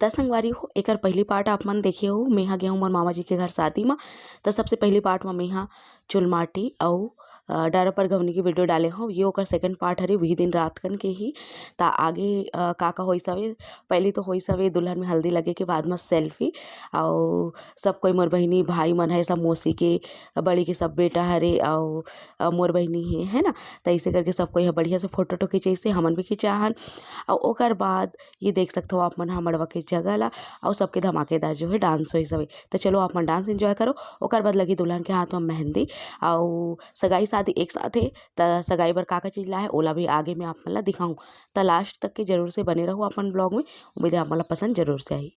त संगवारी हो एकर पहली पार्ट आप मन देखे हो। मेहा गे हूँ मोर मामा जी के घर शादी में। तो सबसे पहली पार्ट में मेहा चुलमाटी और डारा पर गवनी की वीडियो डाले हूँ। ये ओकर सेकंड पार्ट हरे वही दिन रात कन के ही। ता आगे का होई सवे, पहले तो होई सवे दुल्हन में हल्दी लगे के बाद में सेल्फी और सब कोई मोर बहिनी भाई मन है, सब मौसी के बड़ी के सब बेटा हरे और मोर बहिनी है ना। तो ऐसे करके सब कोई बढ़िया से फोटो टो खिंचैसे, हमन भी खिंचाहन। और ओकर बाद ये देख सकते हो आप मन मड़वा के जगह ला और सबके धमाकेदार जो है डांस होई सवे। तो चलो आप मन डांस एंजॉय करो। ओकर बाद लगी दुल्हन के हाथ में मेहंदी और सगाई शादी एक साथ है। तो सगाई बर का चीज ला है ओला भी आगे में आप मन ला दिखाऊं। तो लास्ट तक के जरूर से बने रहो अपन ब्लॉग में। उम्मीद है आप मन ला पसंद जरूर से आई।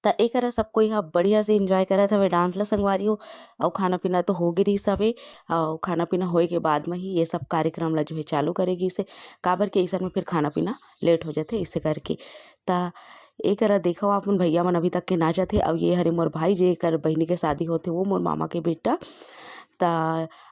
त एकरा सब कोई ह बढ़िया से एंजॉय करत हवे डांस ला संगवारी हो। और खाना पीना तो हो गिरी सबे और खाना पीना होए के बाद में ही ये सब कार्यक्रम ला जो है चालू करेगी से काबर के ऐसा में फिर खाना पीना लेट हो जाते इससे करके। ता एकरा देखो आप मन भैया मन अभी तक के नाचत हे और ये हरे मोर भाई जे कर बहिनी के शादी होते वो मोर मामा के बेटा। ता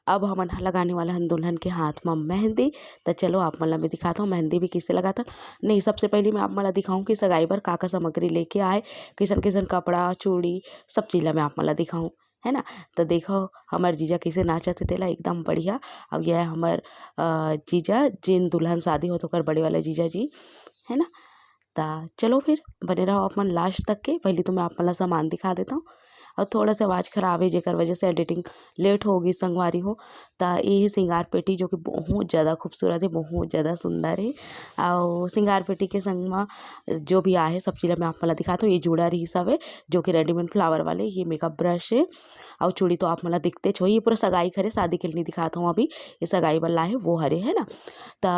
अब हमन ह लगाने वाला हन दुल्हन के हाथ में मेहंदी। तो चलो आप मन ला मैं दिखाता हूँ मेहंदी भी किससे लगाता। नहीं सबसे पहले मैं आप मन ला दिखाऊं कि सगाई बर का सामग्री लेके आए, किसन किसन कपड़ा चूड़ी सब चीज़ ला मैं आप मन ला दिखाऊं, है ना। तो देखो हमार जीजा कैसे नाचत है तेला एकदम बढ़िया। और यह हमार जीजा जिन दुल्हन शादी हो तो कर बड़े वाले जीजा जी, है ना। ता चलो फिर बने रहो आप मन लास्ट तक के। पहले तो मैं आप मन ला सामान दिखा देता हूँ और थोड़ा सा आवाज़ खराब है जेकर वजह से एडिटिंग लेट होगी संगवारी हो। ता ये सिंगार पेटी जो कि बहुत ज़्यादा खूबसूरत है, बहुत ज़्यादा सुंदर है। और सिंगार पेटी के संग में जो भी आहे सब चीज़ मैं आप मन ला दिखाता हूँ। ये जूड़ा रही सब है जो कि रेडीमेड फ्लावर वाले, ये मेकअप ब्रश है और चूड़ी तो आप मन ला दिखते छो। ये पूरा सगाई खरे शादी के लिए नहीं दिखाता हूँ अभी, ये सगाई वाला है वो हरे, है ना। ता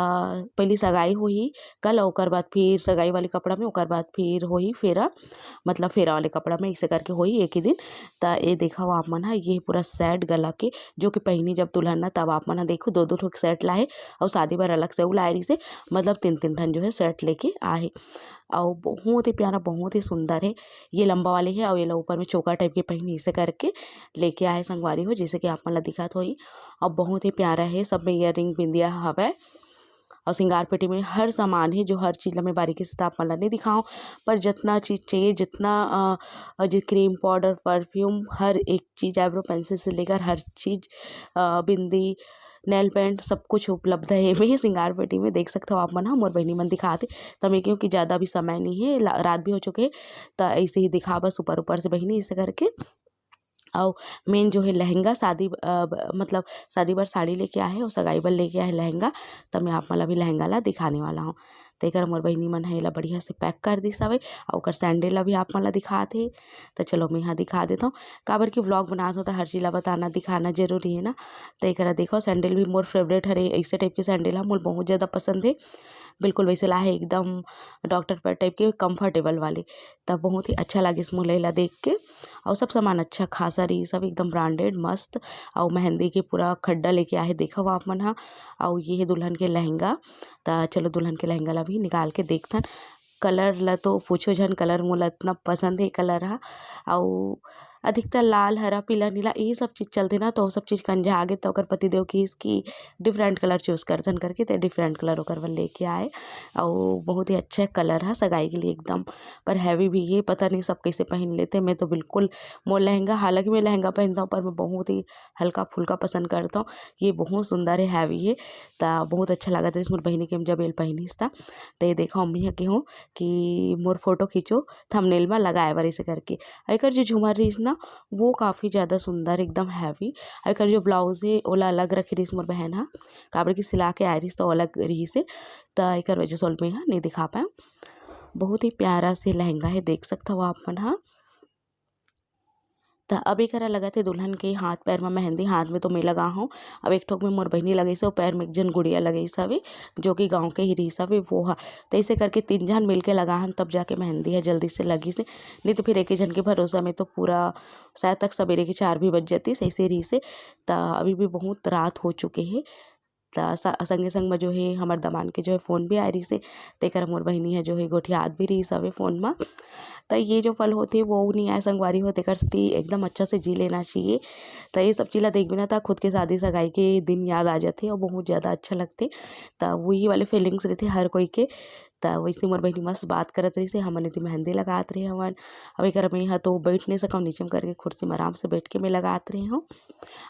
पहली सगाई हुई कल ओकर बाद फिर सगाई वाले कपड़ा में, ओकर बाद फिर होई फेरा, मतलब फेरा वाले कपड़ा में ऐसे करके होई एक ही दिन। त ये देखो आप मन ह ये पूरा सेट गला के जो कि पहनी जब दुल्हन न तब आप मन ह देखो 2-2 ठो सेट लाए और शादी बर अलग से उ लाए रहिसे, मतलब 3-3 ठन जो है सेट लेके आए और बहुत ही प्यारा बहुत ही सुंदर है। ये लंबा वाले है और ये ला ऊपर में चोकर टाइप के पहनी इसे करके लेके आए संगवारी हो, जैसे कि आप मन ला दिखत होही और बहुत ही प्यारा है। सब में इयररिंग बिंदिया हवय और श्रृंगार पेटी में हर सामान है, जो हर चीज़ ला मैं बारीकी से आप मन ला नहीं दिखाऊं, पर जितना चीज़ चाहिए जितना जो क्रीम पाउडर परफ्यूम हर एक चीज़ आईब्रो पेंसिल से लेकर हर चीज़ बिंदी नेल पेंट सब कुछ उपलब्ध है में श्रृंगार पेटी में। देख सकते हो आप मन ह मोर बहिनी मन दिखाते तो मैं क्योंकि ज़्यादा भी समय नहीं है, रात भी हो चुके है तो ऐसे ही दिखा बस ऊपर ऊपर से बहिनी इसे करके। और मेन जो है लहंगा शादी मतलब शादी बर साड़ी लेके आए और सगाई बर लेके आए लहंगा, तो मैं आप मन ला भी लहंगा ला दिखाने वाला हूँ। तेकर मोर बहिनी मन है ला बढ़िया से पैक कर दिस हवे और ओकर सैंडल ला भी आप मन ला दिखाते। तो चलो मैं यहाँ दिखा देता हूँ, काबर की व्लॉग बनात हो तो हर चीज़ ला बताना दिखाना जरूरी है ना। तो एकरा देखो सैंडल भी मोर फेवरेट हरे, ऐसे टाइप के सैंडल ह मोर बहुत ज़्यादा पसंद है, बिल्कुल वैसे ला है एकदम डॉक्टर पर टाइप के कंफर्टेबल वाले। तब बहुत ही अच्छा लगे इस मोला ला देख के और सब सामान अच्छा खासा रही, सब एकदम ब्रांडेड मस्त। और मेहंदी के पूरा खड्डा लेके आए देखो आप मन ह। और ये है दुल्हन के लहंगा, तो चलो दुल्हन के लहंगा ला भी निकाल के देखथन। कलर ला तो पूछो झन, कलर मोला इतना पसंद है कलर हा। और अधिकतर लाल हरा पीला नीला यही सब चीज़ चलते ना, तो वो सब चीज़ कंजा आगे तो ओकर पतिदेव की इसकी डिफरेंट कलर चूज़ करथन करके तो डिफरेंट कलर ओकर बर लेके आए। और बहुत ही अच्छा कलर है सगाई के लिए एकदम, पर हैवी भी है, पता नहीं सब कैसे पहन लेते। मैं तो बिल्कुल मोर लहंगा, हालांकि मैं लहंगा पहनता हूँ पर मैं बहुत ही हल्का फुल्का पसंद करता हूँ। ये बहुत सुंदर है, हैवी है, तो बहुत अच्छा लगा था इस मोर बहिनी के जब एल पहनीस था। तो ये देखो मम्मी के हूँ कि मोर फोटो खींचो थंबनेल में लगाए बर इसे करके। एकर जो झूमर रही ना वो काफ़ी ज़्यादा सुंदर एकदम हैवी। एकर जो ब्लाउज है ओला अलग रखी रही मोर बहन हा, काबर की सिला के आए रही तो अलग रही से, तो एकर वजह से मैं नहीं दिखा पाए। बहुत ही प्यारा से लहंगा है, देख सकते हो आप मन हा। तो अब एकरा लगा थे दुल्हन के हाथ पैर में मेहंदी, हाथ में तो मैं लगा हूँ। अब एक ठोक में मोर बहिनी लगी से और पैर में एक जन गुड़िया लगी सवे जो कि गांव के ही रही सवे वो हा। तो ऐसे करके 3 जन मिल के लगा हन तब जाके मेहंदी है जल्दी से लगी से, नहीं तो फिर एक ही जन के भरोसा में तो पूरा शायद तक सवेरे के 4 भी बज जाती सही से रही से। तो अभी भी बहुत रात हो चुके हैं। तो संगे संग में जो है हमार दमान के जो है फ़ोन भी आ रही से, तेकर मोर बहिनी है जो है गोठियात भी रही सवे फ़ोन में। तो ये जो पल होते वो नहीं आए संगवारी होते कर सकती एकदम अच्छा से जी लेना चाहिए। तो ये सब चीज़ देख बिना था खुद के शादी सगाई के दिन याद आ जाते और बहुत ज़्यादा अच्छा लगते। तो वही वाले फीलिंग्स रहते हर कोई के। तो वैसे मोर बहिनी मस्त बात करत रही से, हमन एती मेहंदी लगात रहे हवन। अब एकर में यहाँ तो बैठ नहीं सकम, नीचे में करके कुर्सी में आराम से बैठ के मैं लगात रही हूँ।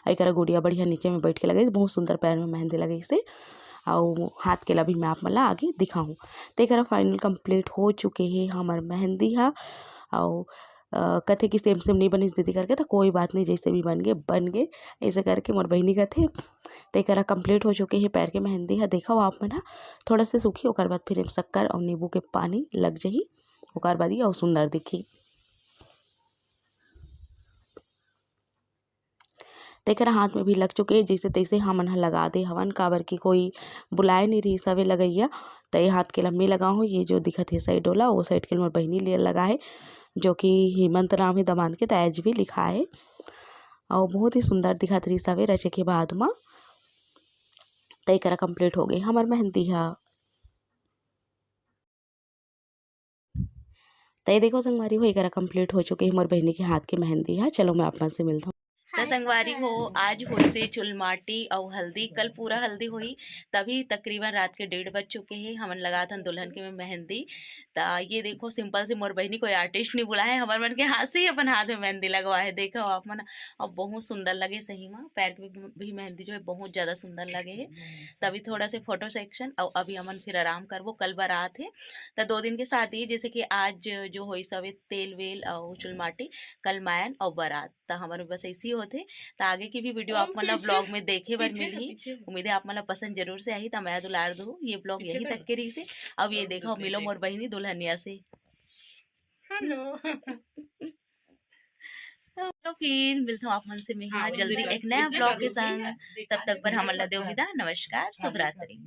एकर गुड़िया बढ़िया नीचे में बैठ के लगाई, बहुत सुंदर पैर में मेहंदी लगाई से। और हाथ के ला भी मैं आप मन ला आगे दिखाऊँ। तो एकरा फाइनल कंप्लीट हो चुके हैं हमार मेहंदी हा। और कथे की सेम सेम नहीं बनी दीदी करके, तो कोई बात नहीं जैसे भी बन गए ऐसे करके मोर बहिनी कथे। तो एकरा कंप्लीट हो चुके हैं पैर के मेहंदी है, देखो आप मन हा। थोड़ा से सूखी ओकर बाद फिर शक्कर और नींबू के पानी लग जाही, ओकर बाद ही और सुंदर दिखी। तो एकरा हाथ में भी लग चुके हैं, जैसे तैसे हमन ह लगा दे हवन, काबर की कोई बुलाए नहीं रही सवे लगैया। तो ये हाथ के लम्बे लगा हूँ, ये जो दिखत है साइड वाला वो साइड के मोर बहिनी लिए लगा है, जो कि हेमंत नाम है दमाद के, तो एज भी लिखा है। और बहुत ही सुंदर दिखत रही सवे रचे के बाद में। तो एकरा कंप्लीट हो गई हमार मेहंदी हा। तो ये देखो संगवारी हो एकरा कंप्लीट हो चुके हैं मोर बहिनी के हाथ के मेहंदी हा। चलो मैं आप मन से मिलता हूँ। तो संगवारी हो आज हुई से चुलमाटी और हल्दी, कल पूरा हल्दी हुई, तभी तकरीबन रात के 1:30 बज चुके हैं। हमन लगा था दुल्हन के में मेहंदी। तो ये देखो सिंपल से मोर बहिनी कोई आर्टिस्ट नहीं बुला है, हमारे मन के हाथ से ही अपन हाथ में मेहंदी लगवा है, देखो आप मन। और बहुत सुंदर लगे सही में, पैर पे भी मेहंदी जो है बहुत ज्यादा सुंदर लगे है। तभी थोड़ा से फोटो सेक्शन और अभी हमन फिर आराम करबो, कल बारात है। तो 2 दिन के शादी जैसे कि आज जो हुई सवे तेल वेल और चुलमाटी, कल मायन और बारात। तो हमारे बस ऐसी होते। तो आगे की भी वीडियो आप मतलब ब्लॉग में देखे बर मिलही, उम्मीद है आप मतलब पसंद जरूर से आई। तो मैं दुलार दू ये ब्लॉग यही तक के रही से। अब ये देखो मिलो मोर बहिनी दुल्हनिया से। हेलो तो फिर मिलता हूँ आप मन से मैं यहाँ जल्दी एक नया ब्लॉग के संग। तब तक पर हम अल्लाह दे विदा, नमस्कार, शुभ रात्रि।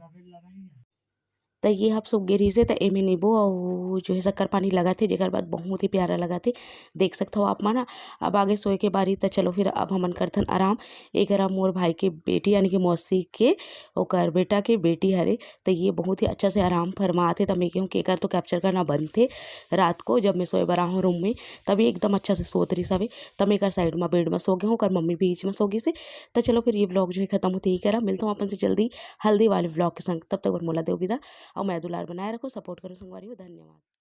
त ये आप सुख रही से त एमे नींबू और जो है शक्कर पानी लगा थे जेकर बाद बहुत ही प्यारा लगा थे। देख सकते हो आप मन। अब आगे सोए के बारी त चलो फिर अब हमन करथन आराम। एकरा मोर भाई के बेटी यानी कि मौसी के ओकर बेटा के बेटी हरे। तो ये बहुत ही अच्छा से आराम फरमाते। त मैं कहूँ कि एकर तो कैप्चर करना बंद थे। रात को जब मैं सोए बर आहूँ रूम में तभी एकदम अच्छा से सोत रही सवे। तब मैं एकर साइड में बेड में सो गए हूँ, ओकर मम्मी बीच में सो गई से। तो चलो फिर ये ब्लॉग जो है खत्म होते ही करा। मिलता हूँ अपन से जल्दी हल्दी वाले ब्लॉग के संग। तब तक बर मोला देव विदा। और मैं दुलार बनाए रखो, सपोर्ट करो संगवारी हो। धन्यवाद।